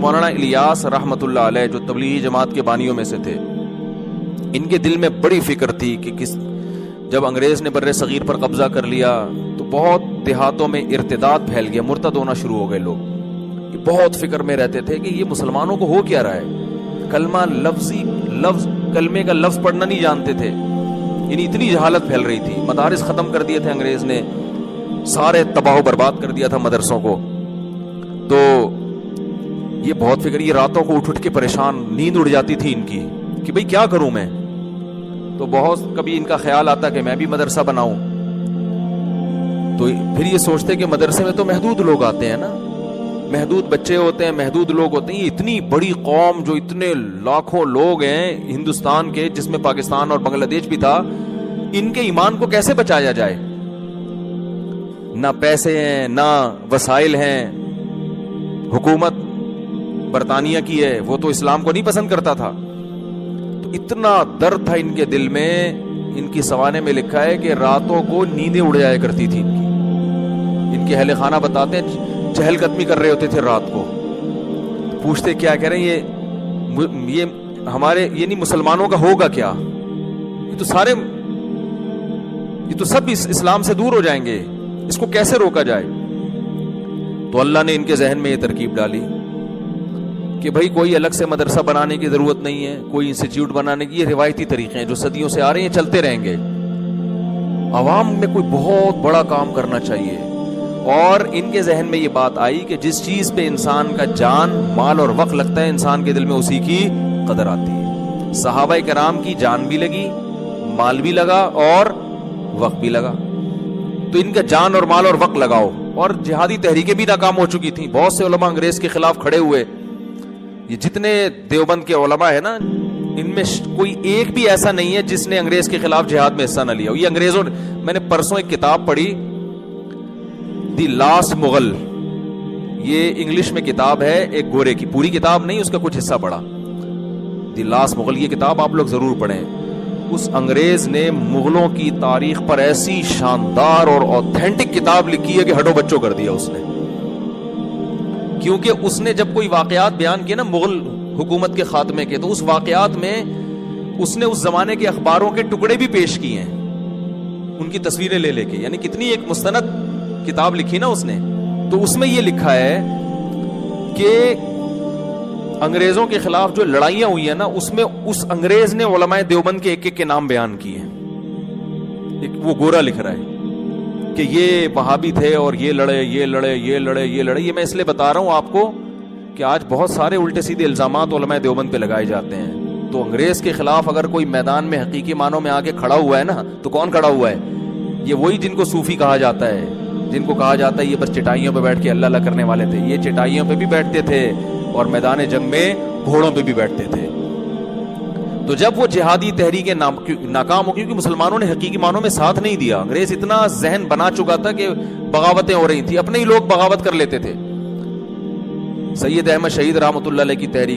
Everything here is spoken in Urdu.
مولانا الیاس رحمۃ اللہ علیہ جو تبلیغی جماعت کے بانیوں میں سے تھے، ان کے دل میں بڑی فکر تھی کہ جب انگریز نے بر صغیر پر قبضہ کر لیا تو بہت دیہاتوں میں ارتداد پھیل گیا، مرتد ہونا شروع ہو گئے لوگ. یہ بہت فکر میں رہتے تھے کہ یہ مسلمانوں کو ہو کیا رہا ہے. کلمہ کلمے کا لفظ پڑھنا نہیں جانتے تھے، یعنی اتنی جہالت پھیل رہی تھی. مدارس ختم کر دیے تھے انگریز نے، سارے تباہ و برباد کر دیا تھا مدرسوں کو. تو یہ بہت فکر، یہ راتوں کو اٹھ کے پریشان، نیند اڑ جاتی تھی ان کی کہ بھئی کیا کروں میں. تو بہت کبھی ان کا خیال آتا کہ میں بھی مدرسہ بناؤں. تو پھر یہ سوچتے کہ مدرسے میں تو محدود لوگ آتے ہیں نا، محدود بچے ہوتے ہیں، محدود لوگ ہوتے ہیں. یہ اتنی بڑی قوم جو اتنے لاکھوں لوگ ہیں ہندوستان کے، جس میں پاکستان اور بنگلہ دیش بھی تھا، ان کے ایمان کو کیسے بچایا جائے؟ نہ پیسے ہیں، نہ وسائل ہیں. حکومت برطانیہ کی ہے، وہ تو اسلام کو نہیں پسند کرتا تھا. تو اتنا درد تھا ان کے دل میں. ان کی سوانے میں لکھا ہے کہ راتوں کو نیندیں اڑ جایا کرتی تھی ان کے اہل خانہ بتاتے ہیں چہل قدمی کر رہے ہوتے تھے رات کو. پوچھتے کیا کہہ رہے ہیں یہ ہمارے یعنی مسلمانوں کا ہوگا کیا؟ یہ تو سب اسلام سے دور ہو جائیں گے، اس کو کیسے روکا جائے؟ تو اللہ نے ان کے ذہن میں یہ ترکیب ڈالی کہ بھائی کوئی الگ سے مدرسہ بنانے کی ضرورت نہیں ہے، کوئی انسٹیٹیوٹ بنانے کی. یہ روایتی طریقے ہیں جو صدیوں سے آ رہے ہیں، چلتے رہیں گے. عوام میں کوئی بہت بڑا کام کرنا چاہیے. اور ان کے ذہن میں یہ بات آئی کہ جس چیز پہ انسان کا جان، مال اور وقت لگتا ہے، انسان کے دل میں اسی کی قدر آتی ہے. صحابہ کرام کی جان بھی لگی، مال بھی لگا اور وقت بھی لگا. تو ان کا جان اور مال اور وقت لگاؤ. اور جہادی تحریکیں بھی ناکام ہو چکی تھیں. بہت سے علماء انگریز کے خلاف کھڑے ہوئے. یہ جتنے دیوبند کے علماء ہیں نا، ان میں کوئی ایک بھی ایسا نہیں ہے جس نے انگریز کے خلاف جہاد میں حصہ نہ لیا. یہ انگریزوں میں نے پرسوں ایک کتاب پڑھی، دی لاسٹ مغل. یہ انگلش میں کتاب ہے، ایک گورے کی، پوری کتاب نہیں، اس کا کچھ حصہ پڑھا. دی لاسٹ مغل، یہ کتاب آپ لوگ ضرور پڑھیں. اس انگریز نے مغلوں کی تاریخ پر ایسی شاندار اور اوتھینٹک کتاب لکھی ہے کہ ہڈو بچوں کر دیا اس نے. کیونکہ اس نے جب کوئی واقعات بیان کیے نا مغل حکومت کے خاتمے کے، تو اس واقعات میں اس نے اس زمانے کے اخباروں کے ٹکڑے بھی پیش کیے ہیں، ان کی تصویریں لے لے کے. یعنی کتنی ایک مستند کتاب لکھی نا اس نے. تو اس میں یہ لکھا ہے کہ انگریزوں کے خلاف جو لڑائیاں ہوئی ہیں نا، اس میں اس انگریز نے علماء دیوبند کے ایک ایک کے نام بیان کیے ہیں. وہ گورا لکھ رہا ہے کہ یہ وہابی تھے اور یہ لڑے یہ لڑے یہ لڑے یہ لڑے. یہ میں اس لیے بتا رہا ہوں آپ کو کہ آج بہت سارے الٹے سیدھے الزامات علماء دیوبند پہ لگائے جاتے ہیں. تو انگریز کے خلاف اگر کوئی میدان میں حقیقی معنوں میں آ کے کھڑا ہوا ہے نا، تو کون کھڑا ہوا ہے؟ یہ وہی جن کو صوفی کہا جاتا ہے، جن کو کہا جاتا ہے یہ بس چٹائیوں پہ بیٹھ کے اللہ اللہ کرنے والے تھے. یہ چٹائیوں پہ بھی بیٹھتے تھے اور میدان جنگ میں گھوڑوں پہ بھی بیٹھتے تھے. تو جب وہ جہادی تحریکیں ناکام ہو، کیونکہ مسلمانوں نے حقیقی معنوں میں ساتھ نہیں دیا. انگریز اتنا ذہن بنا چکا تھا کہ بغاوتیں ہو رہی تھی، اپنے ہی لوگ بغاوت کر لیتے تھے. سید احمد شہید رحمۃ اللہ علیہ کی تحریک